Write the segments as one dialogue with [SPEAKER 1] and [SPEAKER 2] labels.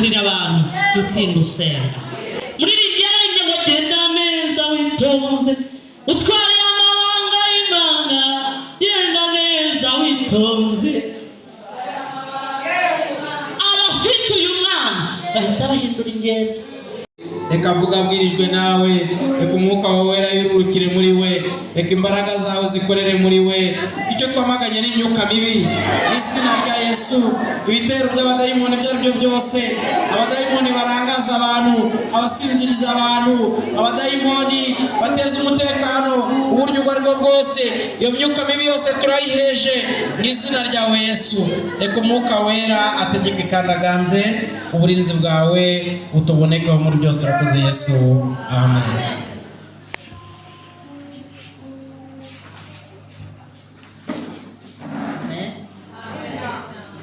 [SPEAKER 1] kurakarira abantu gutinda usenga. Muri rigenge ngo genda neza witonze utwaye amabanga y'Imana, genda neza witonze. Abafite uyu mwana bahise bahindura ingendo.
[SPEAKER 2] Reka avuga abwirijwe nawe, reka umwuka wawe wera yurukire muri we, reka imbaraga zawe zikorere muri we. Icyo twamaganye n'imyuka mibi izina rya Yesu, ibitero by'abadayimoni ibyo aribyo byose, abadayimoni barangaza abantu, abasinziriza abantu, abadayimoni bateza umutekano uburyo ubwo aribwo bwose, iyo myuka mibi yose turayiheje mu izina ryawe Yesu. Reka umwuka wera ategeke kandaganze uburinzi bwawe butobonekeho muri byose. Turakoze Yesu, amen.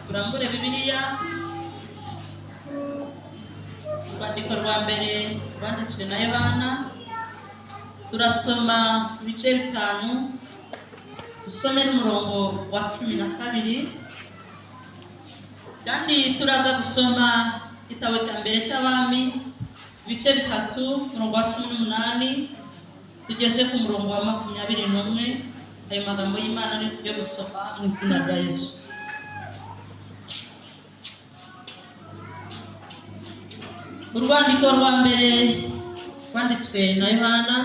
[SPEAKER 1] Turambure Bibiliya, urwandiko rwa mbere rwanditswe na Yohana, turasoma ibice 5, dusome n'umurongo wa 12, kandi turaza gusoma igitabo cya mbere cy'Abami ibice 3 umurongo wa 18 tugeze ku murongo wa 21. Ayo magambo y'Imana ni tujye gusoma mu izina rya Yesu. Urwandiko rwa mbere rwanditswe na Yohana,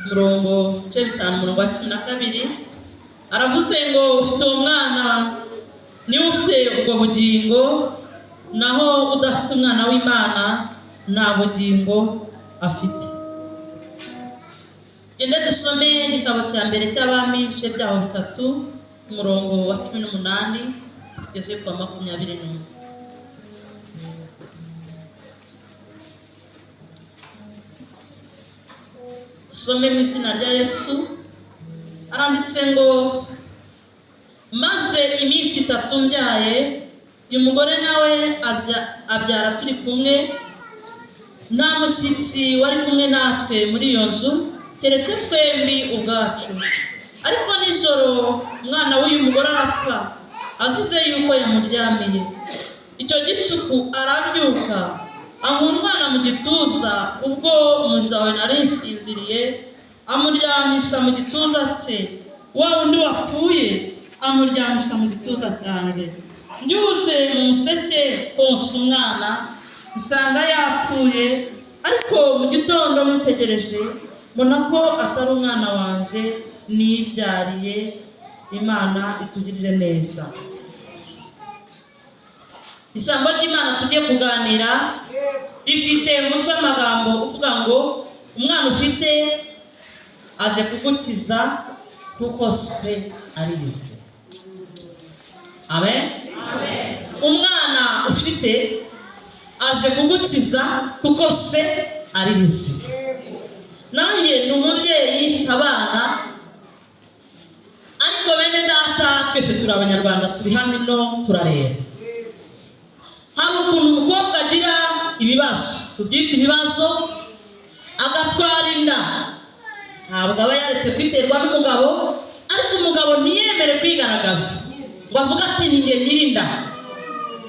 [SPEAKER 1] umurongo ibice 5 umurongo wa 12, aravuze ngo ufite umwana niwe ufite ubwo bugingo, naho udafite umwana w'Imana nta bugingo afite. Tugende dusome igitabo cya mbere cy'Abami ibice byaho 3 umurongo wa 18 tugeze ku 21. Some mu izina rya Yesu. Aranditse ngo maze iminsi 3 mbyaye, uyu mugore nawe abyara turi kumwe, nta mushyitsi wari kumwe natwe muri iyo nzu keretse twembi ubwacu. Ariko nijoro umwana w'uyu mugore arapfa azize yuko yamuryamiye. Icyo gicuku arabyuka amuha umwana mu gituza, ubwo umuja we nari nsinziriye amuryamisha mu gituza cye, wa wundi wapfuye amuryamisha mu gituza cyanjye. Mbyutse mu museke konsa umwana nsanga yapfuye, ariko mu gitondo mutegereje mbona ko atari umwana wanje nibyariye. Imana itugirire neza. Ijambo ry'Imana tugiye kuganira rifite umutwe w'amagambo uvuga ngo umwana ufite aje kugukiza kuko se arize. Amen. Umwana ufite aje kugukiza kuko se arize. Nanjye ni umubyeyi mfite abana, ariko bene data twese turi Abanyarwanda, turi hano turareba. Hari ukuntu umukobwa agira ibibazo, tubyita ibibazo, agatwara inda. Ntabwo aba yaretse kwiterwa n'umugabo, ariko umugabo ntiyemere kwigaragaza ngo avuga ati ni njye nyirinda.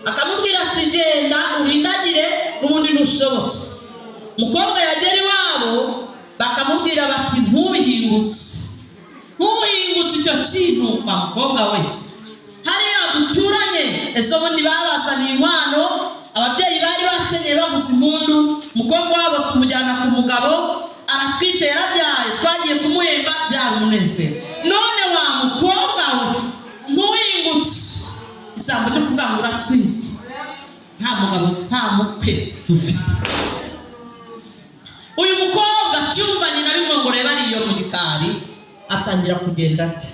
[SPEAKER 1] Akamubwira ati genda urindagire n'ubundi ntushobotse. Umukobwa yagera iwabo bakamubwira bati ntubihingutse, ntuhingutse icyo kintu wa mukobwa we. Hariya duturanye ejo bundi babazaniye inkwano, ababyeyi bari bakenyeye bavuza impundu, umukobwa wabo tumujyana ku mugabo aratwite, yarabyaye, twagiye kumuhemba byari umunezero. None wa mukobwa we ntuhingutse, ijambo ryo kuvuga ngo uratwite, nta mugabo nta mukwe dufite. Uyu mukobwa cyumva nyina bimwongoreye bariyo mu gikari, atangira kugenda cye,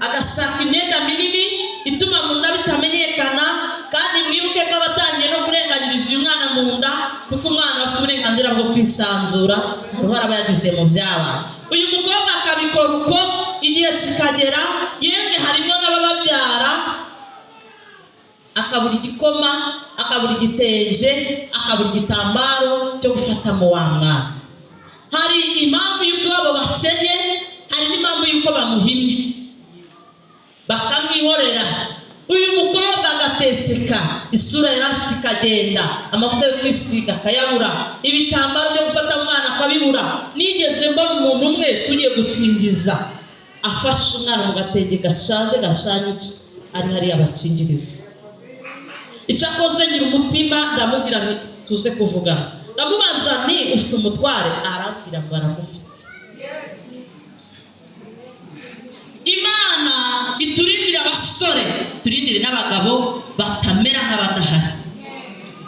[SPEAKER 1] agasaka imyenda minini ituma mu nda bitamenyekana. Kandi mwibuke ko abatangiye no kurenganyiriza uyu mwana mu nda, kuko umwana afite uburenganzira bwo kwisanzura, uruhare aba yagize mu by'abana. Uyu mukobwa akabikora uko, igihe kikagera yemwe harimo n'abababyara, akabura igikoma, akabura igiteje, akabura igitambaro cyo gufata mu wa mwana. Hari impamvu y'uko abo bakenye, hari n'impamvu y'uko bamuhimye bakamwihorera. Uyu mukobwa agatesa arateseka, isura yari afite ikagenda, amavuta yo kwisiga akayabura, ibitambaro byo gufata umwana akabibura. Nigeze mbona umuntu umwe tugiye gukingiza afashe umwana mu gatenge gashaje gashanyutse ari hariya bakingiriza. Icyakoze ngira umutima ndamubwira ngo tuze kuvugana. Ndamubaza nti ufite umutware? Arambwira ngo aramufite. Imana iturindira abasore, turindire n'abagabo batamera nk'abadahari,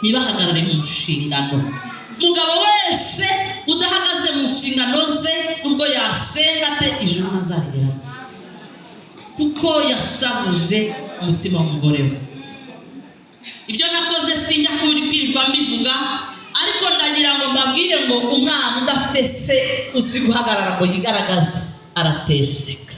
[SPEAKER 1] ntibahagarare mu nshingano. Umugabo wese udahagaze mu nshingano ze ubwo yasenga ate ijuru ntazarigeramo, kuko yasavuje umutima w'umugore we. Ibyo nakoze sinjya kwirirwa mbivuga, ariko ndagira ngo mbabwire ngo umwana udafite se uzi guhagarara ngo yigaragaze arateseka.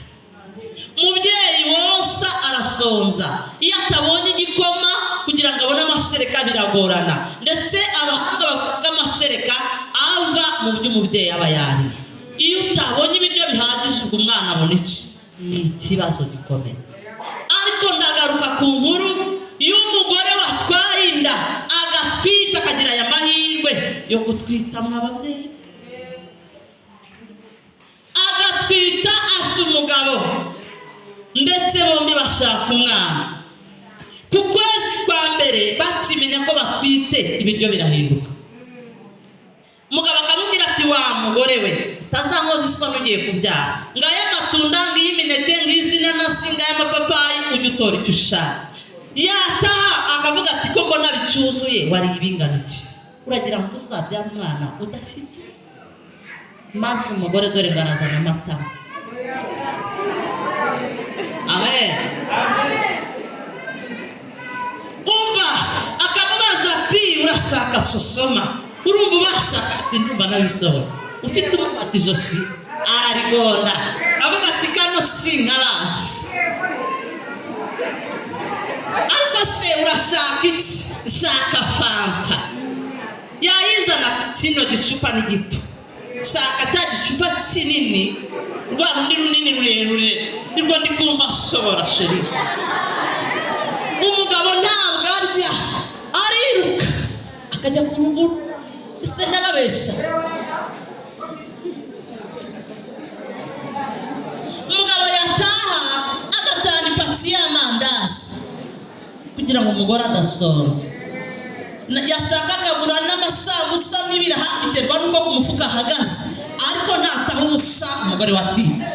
[SPEAKER 1] Umubyeyi wose arasonza, iyo atabonye igikoma kugira ngo abone amashereka biragorana, ndetse abakobwa bavuga amashereka ava mu byo umubyeyi aba yariye. Iyo utabonye ibiryo bihagije ubwo umwana abona iki? Ni ikibazo gikomeye. Ariko ndagaruka ku nkuru y'umugore watwaye inda agatwita, akagira aya mahirwe yo gutwita mw'ababyeyi, agatwita afite umugabo ndetse bombi bashaka umwana. Ku kwezi kwa mbere bakimenya ko batwite ibiryo birahinduka. Umugabo akamubwira ati wa mugore we utazankoza isoni ugiye kubyara, ngaya amatunda, ngiyi imineke, ngizi inanasi, ngaya amapapayi, ujye utora icyo ushaka. Yataha akavuga ati ko mbona bicyuzuye, wariye ibingana iki? Uragira ngo uzabyara umwana udashyitse? Maze umugore dore ngarazana amata. Amen. Umva akamubaza ati urashaka sosoma? Urumva ubashaka? Ati ndumva nabishobora. Ufite umufata ijosi ararigonda, avuga ati kano sinkarazi. Ariko se urashaka iki? Shaka fanta. Yayizana kino gicupa ni gito, shaka cya gicupa kinini, rwa rundi runini rurerure nirwo ndi kumva ashobora sheri. Umugabo ntabwo arya, ariruka akajya ku ruguru. Ese ndababeshya? Umugabo yataha agatanga ipaki y'amandazi kugira ngo umugore adasonza. Yashaka akagura n'amasambusa n'ibiraha, biterwa n'uko ku mufuka ahagaze, ariko ntataha ubusa umugore watwite.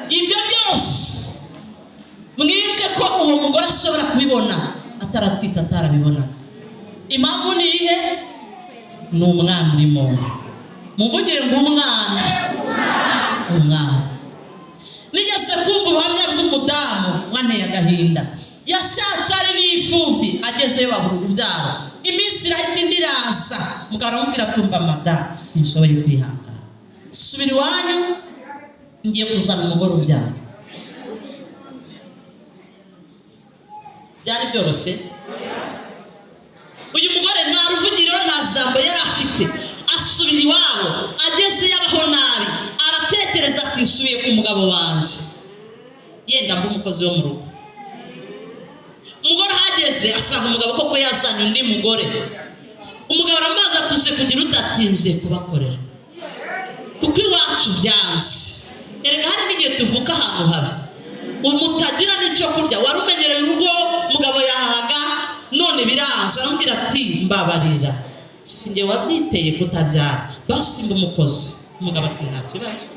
[SPEAKER 1] Ibyo byose mwibuke ko uwo mugore ashobora kubibona ataratwita, atarabibonaga. Impamvu ni ihe? Ni umwana urimo. Muvugire ngo umwana. Nigeze kumva ubuhamya bw'umudamu wanteye agahinda. Yashatse ari n'imfubyi, agezeyo babura urubyaro. Iminsi irahita indi iraza, mugabo aramubwira tumva madamu sinshoboye kwihangana, subira iwanyu ngiye kuzana umugore ubyara. Byari byoroshye? Uyu mugore nta ruvugiro nta jambo yari afite. Asubira iwabo, agezeyo abaho nabi, aratekereza ati nsubiye ku mugabo wanje, yenda mba umukozi wo mu rugo. Umugore ahageze asanga umugabo koko yazanye undi mugore. Umugabo aramaze atuje kugira utatinje kubakorera, kuko iwacu byanze. Erega hari n'igihe tuvuka ahantu habi, umutagira n'icyo kurya, wari umenyereye urugo, umugabo yahaga, none biraza. Aramubwira ati mbabarira, sinjye wabyiteye kutabyara, basi mba umukozi. Umugabo ati nta kibazo.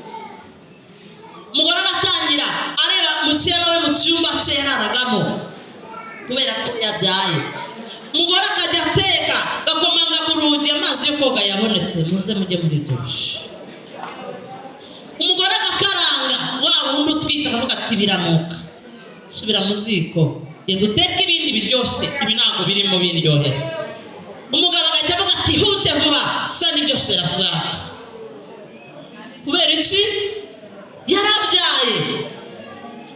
[SPEAKER 1] Umugore aratangira areba mukeba we mu cyumba cye yararagamo kubera ko yabyaye. Umugore akajya ateka, gakomanga ku rugi, amazi yo koga yabonetse, muze mujye muri dushe. Umugore agakaranga, wa wundi utwita akavuga ati biranuka, subira mu ziko yego uteka ibindi biryoshye, ibi ntabwo birimo biryohera. Umugabo agahita avuga ati hute vuba, sa n'ibyo serashaka. Kubera iki? Yarabyaye.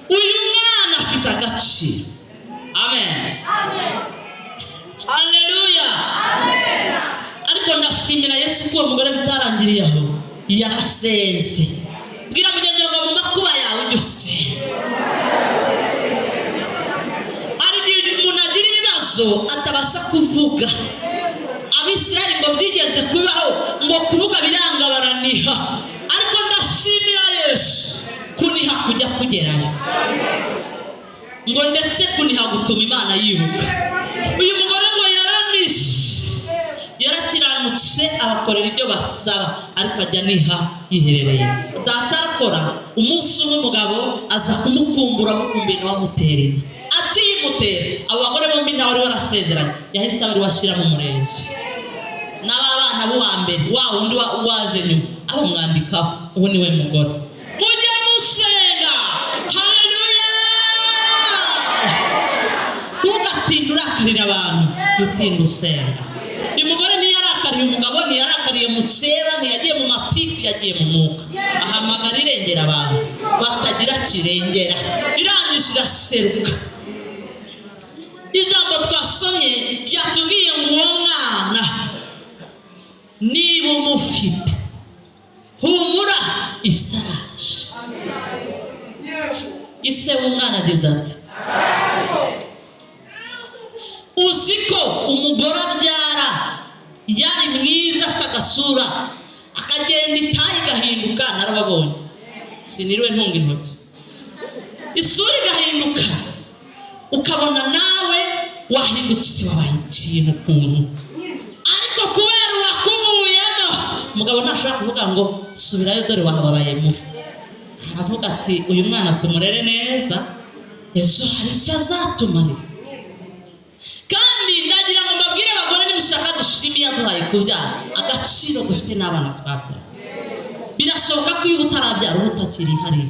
[SPEAKER 1] Uyu mwana afite agaciro. Amen. Haleluya. Ariko ndashimira Yesu ko uwo mugore bitarangiriye aho, yarasenze. Bwira mugenzi wawe mu makuba yawe ujye usenga. ibibazo atabasha kuvuga. Abisirayeli ngo byigeze kubaho ngo kuvuga biranga baraniha, ariko ndashimira Yesu kuniha kujya kugerayo, ngo ndetse kuniha gutuma Imana yibuka. Uyu mugore ngo yaranishe, yarakiranutse abakorera ibyo basaba, ariko ajya niha yiherereye. Data arakora, umunsi umwe umugabo aza kumukumbura amukumbuye nawe amutera inda. Akiyimutera, abo bagore bombi ntawe wari warasezeranye, yahise abari washyira mu murenge. N'abana b'uwa mbere wa wundi waje nyuma abamwandikaho, ubu niwe mugore. Mujye musenga, haleluya. Ntugatinde urakarira abantu, utinda usenga. Uyu mugore ntiyarakariye umugabo, ntiyarakariye mukeba, ntiyagiye mu matiku, yagiye mu mwuka. Ahamagara irengera abantu batagira kirengera, irangije iraseruka. Ijambo twasomye ryatubwiye ngo uwo mwana niba umufite, humura isaraje. Ise w'umwana ageze ati, uziko umugore abyara yari mwiza, afite agasura, akagenda itayi igahinduka. Narababonye, siniriwe ntunga intoki. Isura igahinduka, ukabona nawe wahindutse, wabaye ikintu ukuntu. Ariko kubera wakuvuyemo, umugabo ntashobora kuvuga ngo subirayo dore wababaye mubi. Aravuga ati uyu mwana tumurere neza, ejo hari icyo azatumarira. Kandi ndagira ngo mbabwire abagore, nimushaka dushimiye yaduhaye kubyara, agaciro dufite n'abana twabyara. Birashoboka ko iyo utarabyara uba utakiri hariya,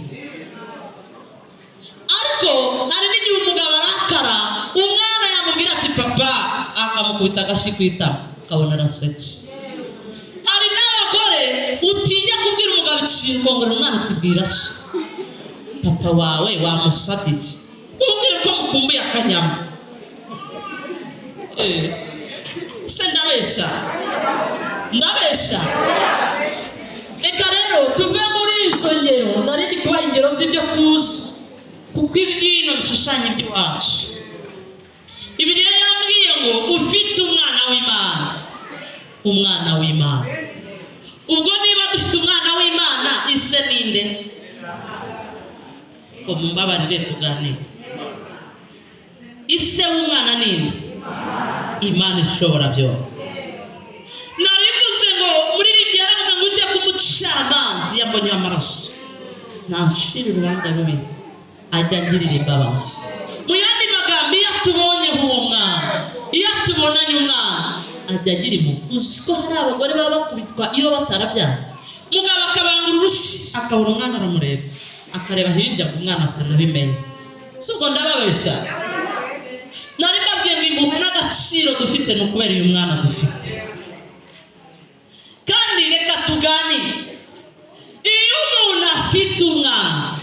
[SPEAKER 1] ariko hari n'igihe umugabo arakara, umwana yamubwira ati papa, akamukubita agashyi ku itama, ukabona arasetse. Hari n'abagore utinya kubwira umugabo ikintu, ukongera umwana utibwira se, papa wawe wamusabye iki, umubwire ko mukumbuye akanyama. Se ndabeshya, ndabeshya. Reka rero tuve muri izo ngero, narindi kubaha ingero z'ibyo tuzi, kuko ibyino bishushanya iby'iwacu. Bibiliya yambwiye ngo ufite umwana w'Imana, umwana w'Imana. Ubwo niba dufite umwana w'Imana, ise ninde? Ngo mumbabarire tuganire. Ise w'umwana ninde? Imana ishobora byose. Narivuze ngo muri Bibiliya yaravuze ngo ujye ku mucamanza yambonye amaraso, ntashira urubanza rubi, ajya ngirira imbabazi. Mu yandi magambo, iyo tubonyeho uwo mwana, iyo tubonanye umwana, ajya agira impuhwe. Uzi ko hari abagore baba bakubitwa iyo batarabyara, umugabo akabangura urushyi, akabona umwana aramureba, akareba hirya ngo umwana atanabimenye. Si ubwo ndababeshya? Nari mbabwiye ngo impuhwe n'agaciro dufite ni ukubera uyu mwana dufite. Kandi reka tuganire, iyo umuntu afite umwana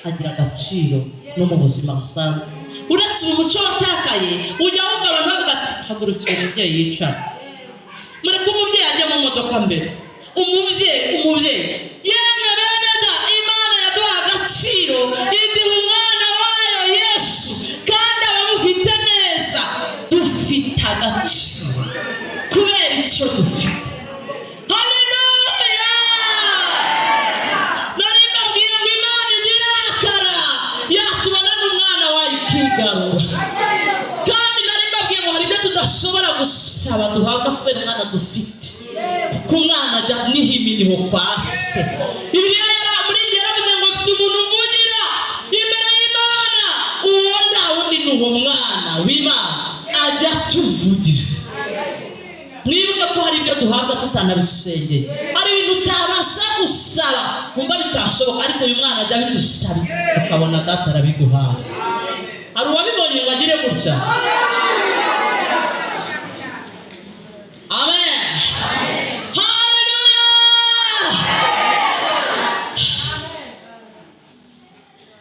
[SPEAKER 1] agira agaciro no mu buzima busanzwe. Uretse ubu muco watakaye, ujya wumva abantu bavuga ati hagurukira umubyeyi yicara, mureke umubyeyi ajya mu modoka mbere. Umubyeyi yemwe bene da, Imana yaduha agaciro, iduha umwana wayo Yesu, kandi abamufite neza. Dufite agaciro kubera icyo dufite. Haleluya! Nari mbabwiye ngo Imana irakara yatubona n'umwana wayo ikigarura. Kandi nari mbabwiye ngo hari ibyo tudashobora gusaba duhabwa kubera umwana dufite, kuko umwana ajya n'ihiminiho kwa se. Bibiliya muri njye yaravuze ngo mfite umuntu mvugira imbere y'Imana, uwo nta wundi ni uwo mwana w'Imana ajya tuvugira. Mwibuke ko hari ibyo duhabwa tutanabisengeye, hari ibintu utabasha gusaba kumva bitashoboka, ariko uyu mwana ajya bidusaba, ukabona data arabiguhaye. Hari uwabibonye ngo agire gutya? Amen. Haleluya!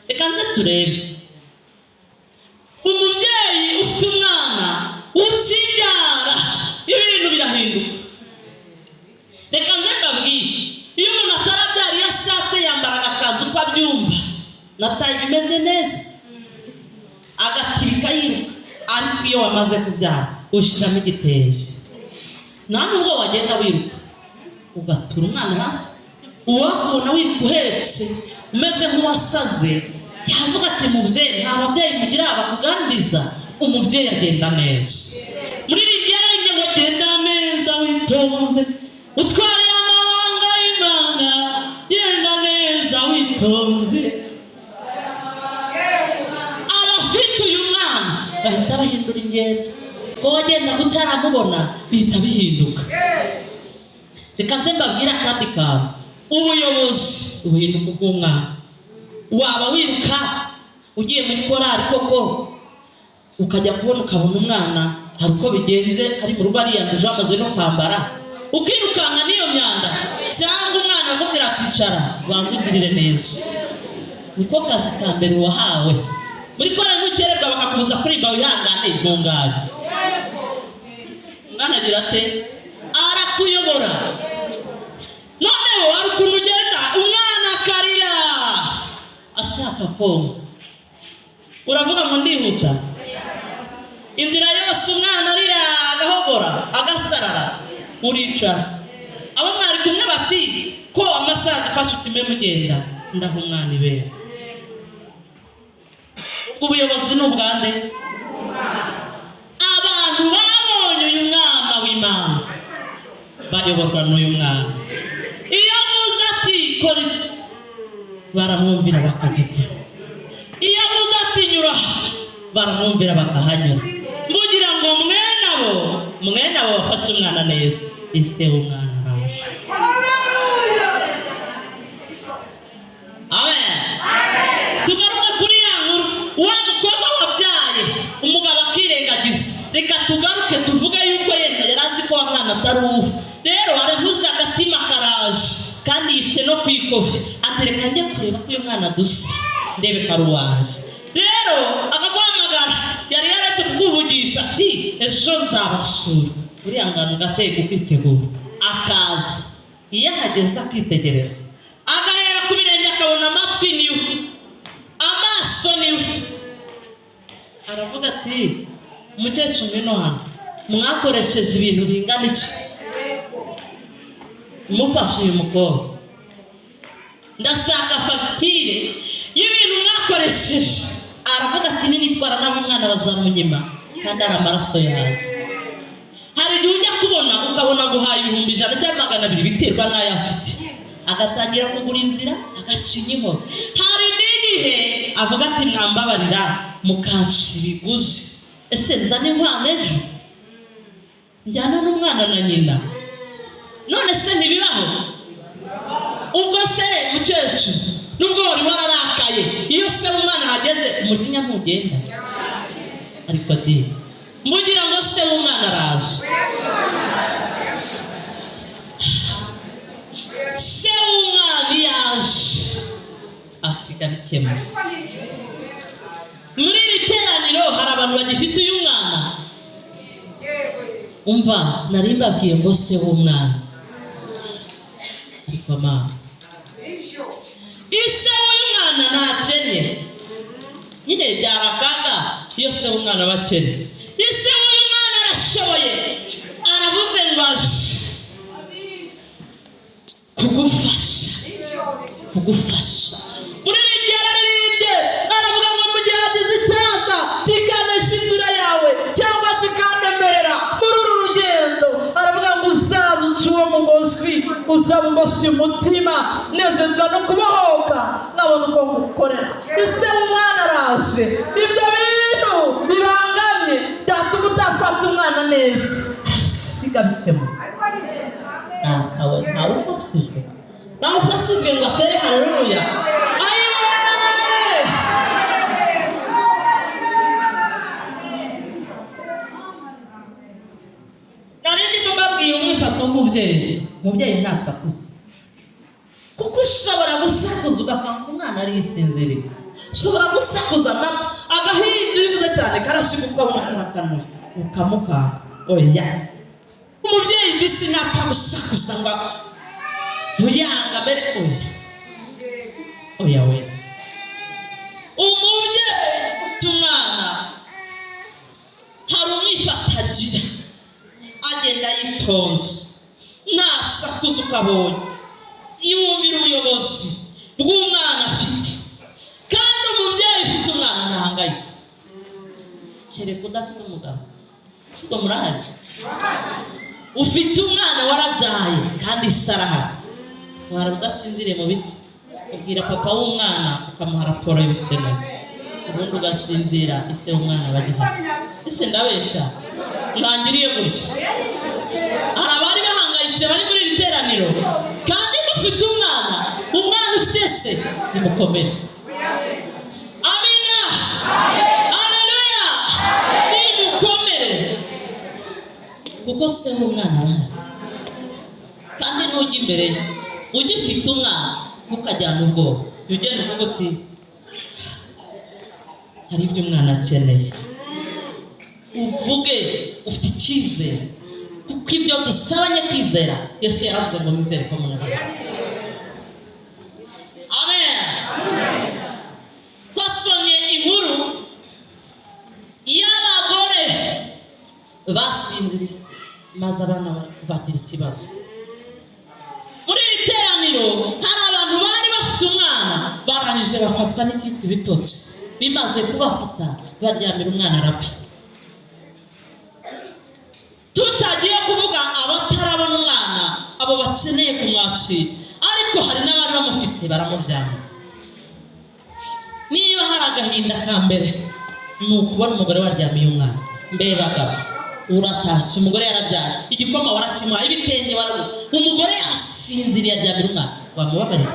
[SPEAKER 1] Reka nze turebe umubyeyi ufite umwana ukibyara, ibintu birahinduka. Reka nze mbabwire, iyo umuntu atarabyara, iyo ashatse yambara agakanzu uko abyumva, nataye bimeze neza, agatibika yiruka, ariko iyo wamaze kubyara ushyiramo igiteje. Nta nubwo wagenda wiruka ugatura umwana hasi, uwakubona wiruka uhetse umeze nk'uwasaze yavuga ati mubyeyi, nta babyeyi mugira bakuganiriza. Umubyeyi agenda neza. Muri rijyanye ngo genda neza witonze, utwaye amabanga y'Imana, genda neza witonze. Abafite uyu mwana bahita bahindura ingendo, ko wagenda utaramubona bihita bihinduka. Reka nze mbabwira akandi kantu, ubuyobozi buhinduka bw'umwana. Waba wiruka ugiye muri korari koko ukajya kubona ukabona umwana hari uko bigenze ari mu rugo ariyanduje amaze no kwambara, ukirukanka n'iyo myanda, cyangwa umwana akubwira ati icara banza ugirire neza. Niko kazi ka mbere wahawe. Muri korari n'ukererwa bakakubuza kuririmba wihangane ntungane. Umwana agira ate? Arakuyobora. Noneho hari ukuntu ugenda umwana akarira ashaka konka, uravuga ngo ndihuta. Inzira yose umwana arira agahogora agasarara, uricara. Abo mwari kumwe bati ko amasaha afashe utime mugenda, ndaho umwana ibere. Ubuyobozi ni ubwande. Abantu babonye uyu mwana w'Imana bayoborwa n'uyu mwana. Iyo avuze ati kora iki, baramwumvira bakagita. Iyo avuze ati nyura, baramwumvira bakahanyura. Mbugira ngo mwene abo bafashe umwana neza. Ese umwana araje. Amen. Tugaruka kuri ya nkuru, wa mukobwa wabyaye umugabo akirengagiza. Reka tugaruke tuvuge yuko yenda yarazi ko umwana atari uwe. Rero aravuze agatima karaje kandi yifite no kwikofya, atereka njye kureba ko uyu mwana dusa ndebe karuwaje. Rero akaguhamagara, yari yaretse kukuvugisha ati ejo nzabasura. Uriya ngano gateka ukitegura akaza. Iyo ahageze akitegereza, agahera ku birenge akabona amatwi niwe, amaso niwe. Aravuga ati umukecuru ngwino hano, mwakoresheje ibintu bingana iki mufashe uyu mukobwa? Ndashaka fagitire y'ibintu mwakoresheje. Aravuga ati nitwara nawe umwana bazamunyima kandi ari amaraso yaje. Hari igihe ujya kubona ukabona guhaye 100 cyangwa 200 biterwa n'ayo afite, agatangira kugura inzira agacinyimo. Hari n'igihe avuga ati mwambabarira mukanshi biguzi, ese nzane inkwano ejo njyana n'umwana na nyina. None se ntibibaho? Ubwo se mukecuru nubwo wari wararakaye, iyo se umwana hageze umujinya ntugenda. Ariko ati mbugira ngo se umwana araje. Se umwana yaje asiga bikema. Muri iri teraniro hari abantu bagifite uyu mwana. Umva nari mbabwiye ngo se w'umwana. Ariko mama, ise w'umwana ntakene. Nyine byarakaga iyo se w'umwana bakene. Ise w'umwana arashoboye, aravuze ngo aje kugufasha. Muri ibyo yararibye aravuga ngo mu gihe hagize icyaza kikanesha inzira yawe cyangwa kikanemerera muri uru rugendo, aravuga ngo uzaza uca uwo mugozi, uzaba ungoshye umutima, nezezwa no kubohoka nkabona uko ngukorera. Ise w'umwana araje. Ibyo bintu bibangamye byatuma utafata umwana neza, sigabikemo. Ntawe ufashijwe ngo atere haleluya. Narindi mbabwiye umwifato w'umubyeyi. Umubyeyi ntasakuza, kuko ushobora gusakuza ugapanga umwana arisinziriye. Ushobora gusakuza agahinda uribuze cyane karashika ukabona karakanura ukamukanga. Oya, umubyeyi mbese ntapfa gusakuza ngo vuyanga mbere. Oya we, umubyeyi ufite umwana witonze nasakuza ukabonye yumvira ubuyobozi bw'umwana afite kandi umubyeyi ufite umwana ntahangayika kereka udafite umugabo ubwo murahari ufite umwana warabyaye kandi sarahari wara udasinziriye mu biti ubwira papa w'umwana ukamuha raporo y'ibikenewe ubundi ugasinzira ise w'umwana bagihari ese ndabeshya ntangiriye gutya hari abari bahangayitse bari muri iri teraniro kandi mufite umwana ufite se nimukomere amina haleluya nimukomere kuko se w'umwana arahari kandi nujya imbere ye ugifite umwana ntukajyana ubwoba ugenda uvuga uti hari ibyo umwana akeneye uvuge ufite icyizere kuko ibyo dusabanye kwizera Yesu yaravuze ngo mwizere ko munabona amen twasomye inkuru y'abagore basinziriye maze abana bagira ikibazo muri iri teraniro hari abantu bari bafite umwana barangije bafatwa n'icyitwa ibitotsi bimaze kubafata baryamira umwana arapfa tutagiye kuvuga abatarabona umwana abo bakeneye kumwakira ariko hari n'abari bamufite baramubyamira niba hari agahinda ka mbere ni ukubona umugore waryamiye umwana mbe bagabo uratashye umugore yarabyaye igikoma warakimuha ibitenge waraguze umugore yasinziriye aryamira umwana wamubabarira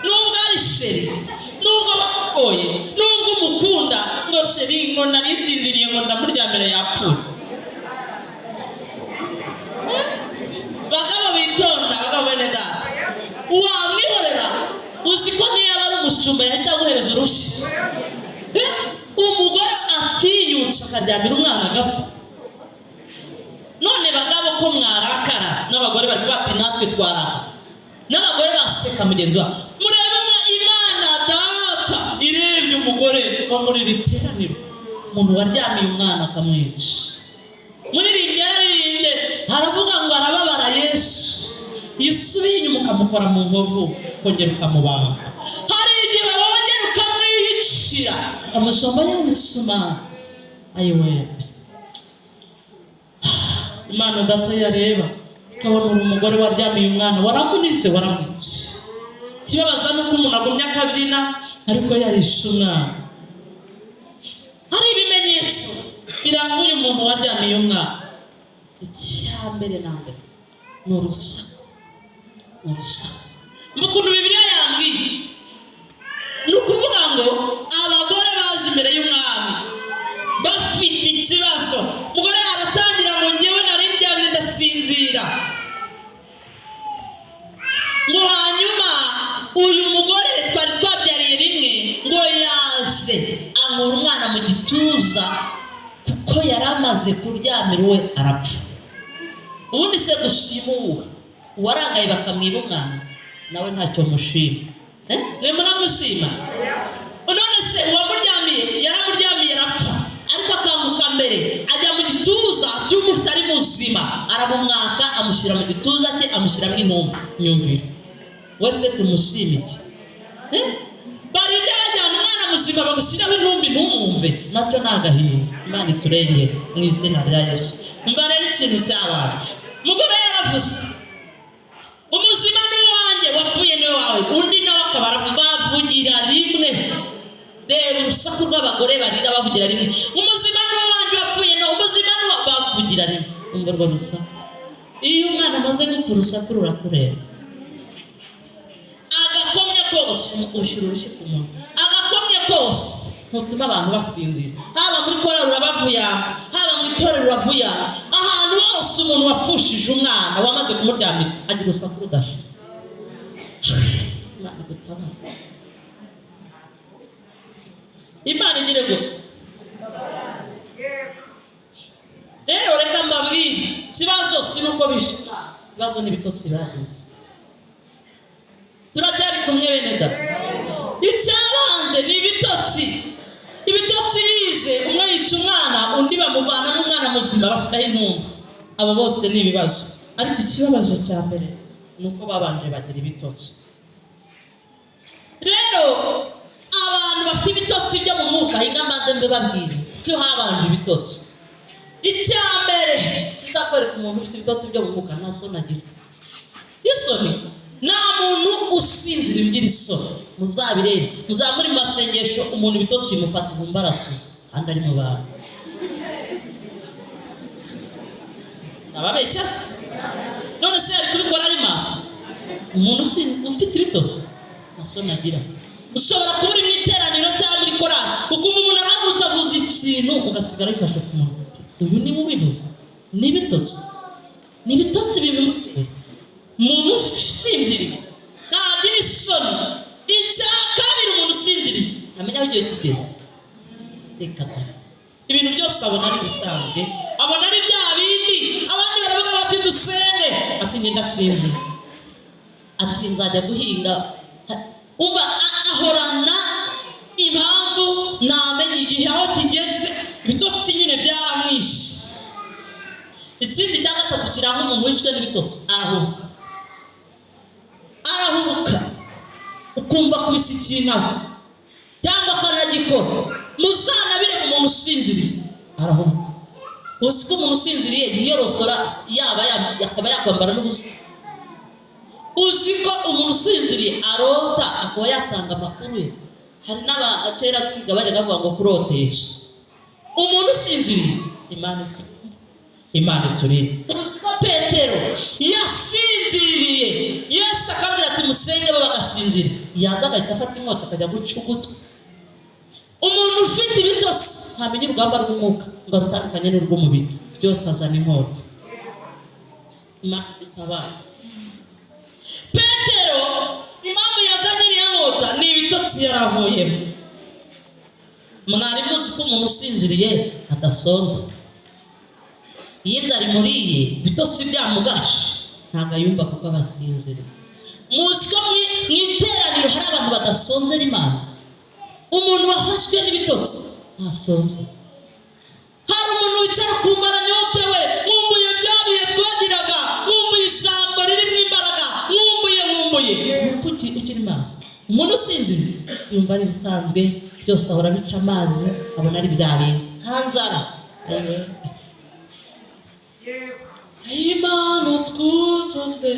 [SPEAKER 1] nubwo ari sheri nubwo bakoye nubwo umukunda ngo sheri ngo narisinziriye ngo ndamuryamira yapfuye bagabo bitonda bagabo bene data wamwihorera uzi ko niyo aba ari umushumba yahita aguhereza urushyi umugore atiyutse akaryamira umwana agapfa none bagabo ko mwarakara n'abagore bari bati natwe twaraka n'abagore baseka mugenzi wabo murebe Imana data irebye umugore wo muri iri teraniro umuntu waryamiye umwana akamwica muri iri yararirimbye haravuga ngo arababara Yesu iyo usubiye inyuma ukamukora mu nkovu kongera ukamubamba hari igihe wongera ukamwiyicira ukamusomba yamisuma ayiwe Imana data yareba ikabona uri umugore waryamiye umwana waramunize kibabaza nuko umuntu agumya akabyina ariko yarishe umwana hari ibimenyetso biranga uyu muntu waryamiye umwana icyambere na mbere ni urusaku ukuntu Bibiliya yambwiye ni ukuvuga ngo abagore baje imbere y'umwami bafite ikibazo umugore aratangira ngo ngewe nari ndyamye ndasinzira ngo hanyuma uyu mugore twari twabyariye rimwe ngo yaze ankura umwana mu gituza kuko yari amaze kuryamira we arapfa ubundi se dushima uwarangaye bakamwiba umwana nawe ntacyo mushima mwe muramushima none se uwamuryamiye yaramuryamiye arapfa ariko akanguka mbere ajya mu gituza cy'umufite ari muzima arabumwaka amushyira mu gituza cye amushyiramo intumbi nyumvira wese tumushima iki barinde bajyana umwana muzima bagushyiraho intumbi ntumwumve nacyo ni agahinda Imana iturengere mu izina rya Yesu mba rero ikintu cyabaye umugore yaravuze umuzima ni wanjye wapfuye ni wawe undi nawe akaba bavugira rimwe reba urusaku rw'abagore barira bavugira rimwe umuzima ni wanjye wapfuye no umuzima ni bavugira rimwe umva rwo rusaku iyo umwana amaze gupfa urusaku rurakureba agakomye kose ushyira urushyi ku muntu agakomye kose ntutuma abantu basinzira haba muri korali urabavuya haba mu itorero uravuya ahantu hose umuntu wapfushije umwana wamaze kumuryamira agira urusaku rudashira Imana gutabara Imana igire ngo rero reka mbabwire ikibazo si nuko bishe ikibazo n'ibitotsi bagize turacyari kumwe bene data icyabanje ni ibitotsi bize umwe yica umwana undi bamuvanamo umwana muzima bashyiraho intumbi abo bose ni ibibazo, ariko ikibabaje cya mbere ni uko babanje bagira ibitotsi. Rero abantu bafite ibitotsi byo mu mwuka, hinga maze mbabwire ko habanje ibitotsi. Icya mbere kizakwereka umuntu ufite ibitotsi byo mu mwuka nta soni agira. Isoni, nta muntu usinzira ugira isoni. Muzabirebe, muzamuri mu masengesho umuntu ibitotsi bimufata bumva arasuza kandi ari mu bantu. Ababeshya se? None se ari kubikora ari maso? Umuntu ufite ibitotsi nta soni agira. Ushobora kuba uri mu iteraniro cyangwa muri korali ukumva umuntu arahagurutse avuze ikintu ugasigara bifashe ku munwa. Uyu ni we ubivuze? Ni ibitotsi. Ni ibitotsi bimuteye. Umuntu usinziriye ntagira isoni. Icya kabiri, umuntu usinziriye amenya aho igihe kigeze. Reka da, ibintu byose abona ari bisanzwe, abona ari bya bindi. Abandi baravuga bati dusenge, ati njye ndasinzira, ati nzajya guhinga. Umva ahorana impamvu ntamenya igihe aho kigeze. Ibitotsi nyine byaramwishe. Ikindi cya gatatu kiranga umuntu wishwe n'ibitotsi, arahubuka ukumva kubisikinaho cyangwa akanagikora. Muzanabire mu muntu usinziriye arahubuka. Uzi ko umuntu usinziriye yiyorosora akaba yakwambara n'ubusa. Uzi ko umuntu usinziriye arota akaba yatanga amakuru ye. Hari n'abakera twiga bajya bavuga ngo kurotesha. Umuntu usinziriye Imana iturinde. Petero yasinziriye, Yesu akabwira ati musenge bo bagasinzira, yaza agahita afata inkota akajya guca ugutwi. Umuntu ufite ibitotsi ntamenya urugamba rw'umwuka ngo arutandukanye n'urw'umubiri, byose azana inkota. Imana itabara. Petero impamvu yazanye iriya nkota ni ibitotsi yaravuyemo. Mwari muzi ko umuntu usinziriye adasonza. Iyo inzara imuriye ibitotsi byamugashe ntabwo ayumva kuko aba asinziriye. Muzi ko mu iteraniro hari abantu badasonzera Imana. Umuntu wafashwe n'ibitotsi ntasonza. Hari umuntu wicara kumva aranyotewe, nkumbuye bya bihe twagiraga, nkumbuye ijambo ririmo imbaraga, nkumbuye. Kuki ukiri maso? Umuntu usinziriye yumva ari bisanzwe, byose ahora bica amazi, abona ari bya bindi, nta nzara. Imana utwuzuze.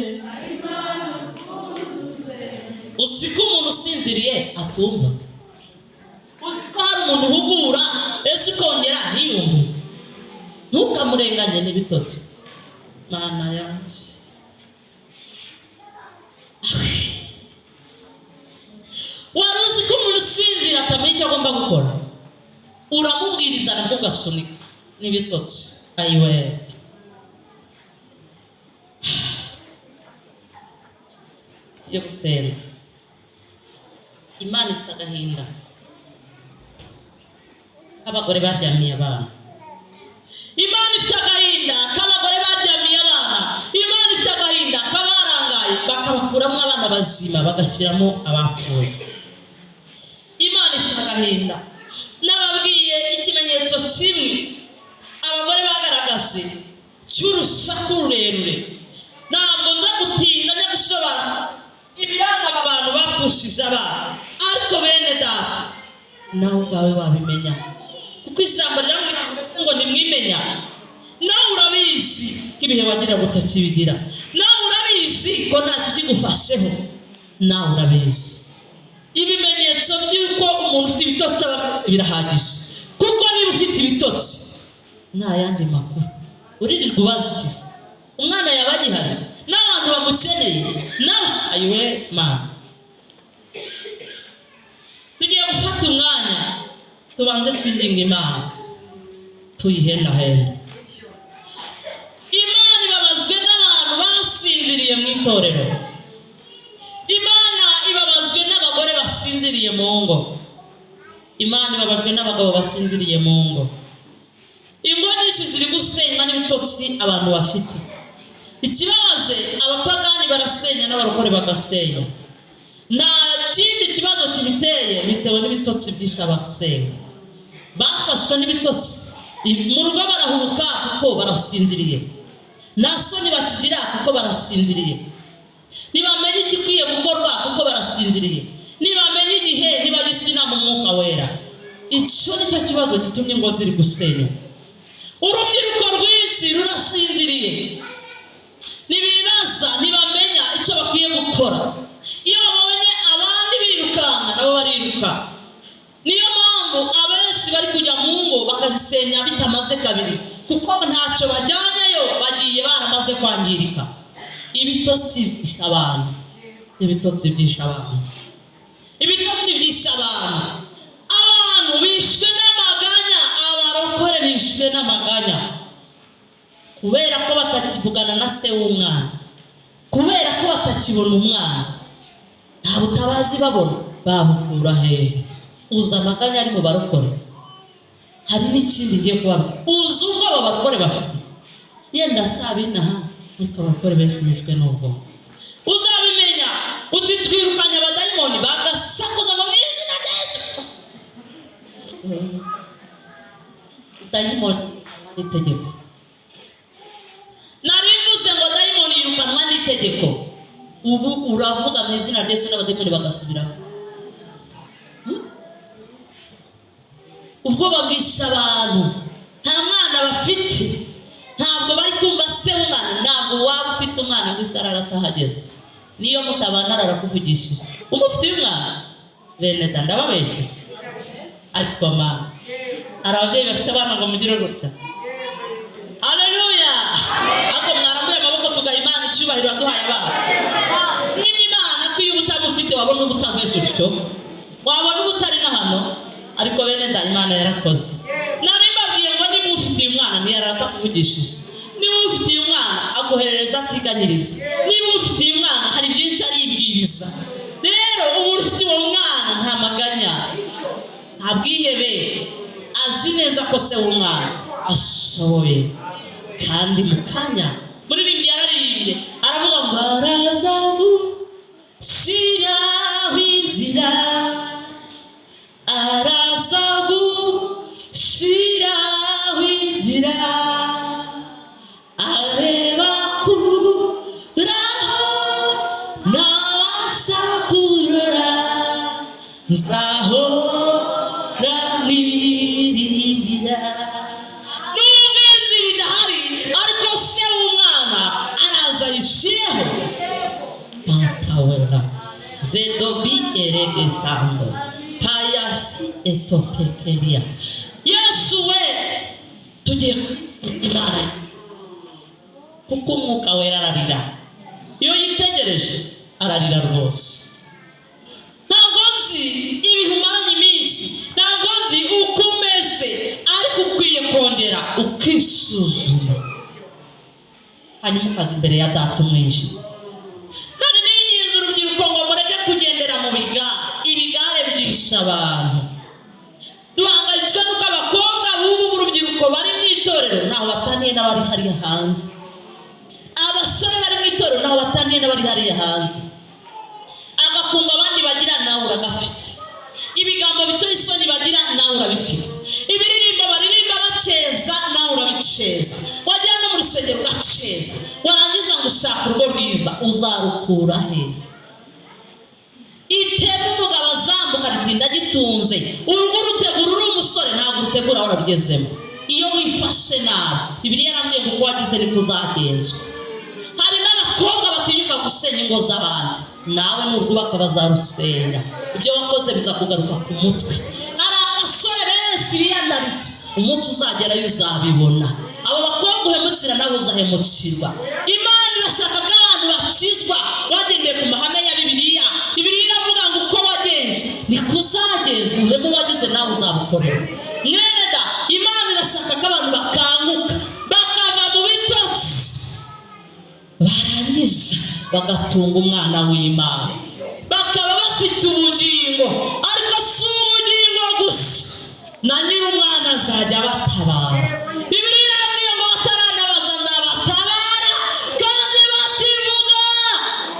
[SPEAKER 1] Uzi ko umuntu usinziriye atumva. Uzi ko hari umuntu uhugura ese ukongera ntiyumve. Ntukamurenganye n'ibitotsi. Mana yanjye, wari uzi ko umuntu usinzira atamenya icyo agomba gukora? Uramubwiriza nabwo ugasunika n'ibitotsi. Ayiwe, tujye gusenga. Imana ifite agahinda k'abagore baryamiye abana. Imana ifite agahinda k'abagore baryamiye abana. Imana ifite agahinda k'abarangaye bakabakuramo abana bazima bagashyiramo abapfuye. Imana ifite agahinda. Nababwiye ikimenyetso kimwe abagore bagaragaje cy'urusaku rurerure. Ntabwo nza gutinda njya gusobanura ibiranga abantu bapfushije abana, ariko bene data nawe ubwawe wabimenya, kuko ijambo rirambwira ngo nimwimenya. Nawe urabizi ko ibihe wagira utakibigira. Nawe urabizi ko nta kikigufasheho. Nawe urabizi. Ibimenyetso by'uko umuntu ufite ibitotsi birahagije, kuko niba ufite ibitotsi nta yandi makuru uririrwa ubaza ikiza. Umwana yaba agihari n'abantu bamukeneye nawe. Ayiwe Mana, tugiye gufata umwanya tubanze twinginga Imana, tuyihendahenda. Imana ibabazwe n'abantu basinziriye mu itorero. Imana ibabazwe n'abagore basinziriye mu ngo. Imana ibabajwe n'abagabo basinziriye mu ngo. Ingo nyinshi ziri gusenywa n'ibitotsi abantu bafite. Ikibabaje, abapagani barasenya n'abarokore bagasenya. Nta kindi kibazo kibiteye, bitewe n'ibitotsi byinshi abasenya. Bafashwe n'ibitotsi, mu rugo barahubuka kuko barasinziriye. nta soni bakigira kuko barasinziriye, ntibamenye igikwiye gukorwa kuko barasinziriye, ntibamenye igihe, ntibagisha inama umwuka wera. Icyo ni cyo kibazo gitumye ingo ziri gusenyuka. Urubyiruko rwinshi rurasinziriye, ntibibaza, ntibamenya icyo bakwiye gukora. Iyo babonye abandi birukanka nabo bariruka. Niyo mpamvu abenshi bari kujya mu ngo bakazisenya bitamaze kabiri, kuko ntacyo bajyanyeyo, bagiye baramaze kwangirika. Ibitotsi byisha abantu, ibitotsi byisha abantu, ibitotsi byisha abantu. Abantu bishwe n'amaganya, abarokore bishwe n'amaganya, kubera ko batakivugana na se w'umwana, kubera ko batakibona umwana. Nta butabazi babona, babukura hehe? Uza amaganya ari mu barokore. Hari n'ikindi ngiye kubabwira, uzi ubwoba abarokore bafite, yenda sabinaha ariko abarokore benshi bishwe n'ubwoba. Uzabimenya uti twirukanye abadayimoni, bagasakuza mu izina rya Yesu. Dayimoni itegeko, narivuze ngo dayimoni yirukanwa n'itegeko. Ubu uravuga mu izina rya Yesu n'abadayimoni bagasubiraho. Ubwoba bwisha abantu, nta mwana bafite, ntabwo bari kumva se w'umwana. Ntabwo waba ufite umwana ngo isarara atahageze, niyo mutabana arakuvugishije. Umufite umwana bene da ndababeshe, ariko mama hari ababyeyi bafite abana ngo mugire gutya. Haleluya! Ako mwarambuye amaboko tugaha Imana icyubahiro yaduhaye abana. N'imana Imana ko iyo utamufite wabona ubutaveshe utyo, wabona ubutari na hano, ariko bene da Imana yarakoze. Nari mbabwiye ngo niba ufitiye umwana ntiyaratakuvugishije, niba ufitiye umwana aguherereza atiganyiriza, niba ufitiye umwana hari byinshi aribwiriza. Rero umuntu ufite uwo mwana nta maganya, nta bwihebe, azi neza ko se w'umwana ashoboye. Kandi mu kanya muririmbyi yararirimbye aravuga ngo arazagushiraho inzira, arazagushiraho inzira, areba kuraho nabasha kurora, nzahora mwirira. Nubwo inzira idahari, ariko se w'umwana araza yishireho. Patawera zedobi eregestando payasi etopekeria. Yesu we, tugiye Imana kuko umwuka wera ararira. Iyo yitegereje ararira rwose. Ntabwo nzi ibihe umaranye iminsi, ntabwo nzi uko umeze, ariko ukwiye kongera ukisuzuma, hanyuma ukaza imbere ya data umwinshi. None n'inkinzi urubyiruko ngo mureke kugendera mu bigare. Ibigare byisha abantu. Duhangayitswe nuko abakobwa b'ubu urubyiruko bari mu itorero ntaho bataniye n'abari hariya hanze. Abasore bari mu itorero ntaho bataniye n'abari hariya hanze. Agakunga abandi bagira nawe uragafite, ibigambo bito isoni bagira nawe urabifite, ibiririmbo baririmba baceza nawe urabiceza, wagera no mu rusengero ugaceza, warangiza ngo ushaka urugo rwiza, uzarukura he? Itema umugabo azambuka ritinda gitunze, urugo rutegura uri umusore ntabwo urutegura warabigezemo. Iyo wifashe nabi, Bibiliya yarambwiye ngo uko wagize niko uzagenzwa. Hari n'abakobwa batinyuka gusenya ingo z'abandi, nawe nurwubaka bazarusenya. Ibyo wakoze bizakugaruka ku mutwe. Hari abasore benshi biyandaritse, umunsi uzagerayo uzabibona. Abo bakobwa uhemukira nawe uzahemukirwa. Imana irashaka ko abantu bakizwa wagendeye ku mahame ya Bibiliya. Bibiliya iravuga ngo uko wagenje niko uzagenzwa, uhemu wagize nawe uzabukorera. Mwene da, Imana irashaka ko abantu bakanguka, bakava mu bitotsi, barangiza bagatunga umwana w'Imana, bakaba bafite ubugingo. Ariko si ubugingo gusa, na nyir'umwana azajya batabara. Bibiliya irambwiye ngo bataranabaza nzabatabara, kandi bativuga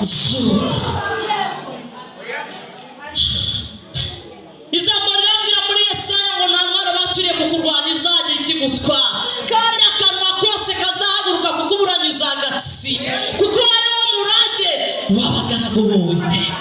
[SPEAKER 1] zuba. Ijambo rirambwira muri Yesaya ngo nta ntwaro bacuriye kukurwanya izagira ikigutwara, kandi akanwa kose kazahaguruka kukuburanyuza isi kuko ari wo murage w'abagaragu b'Uwiteka.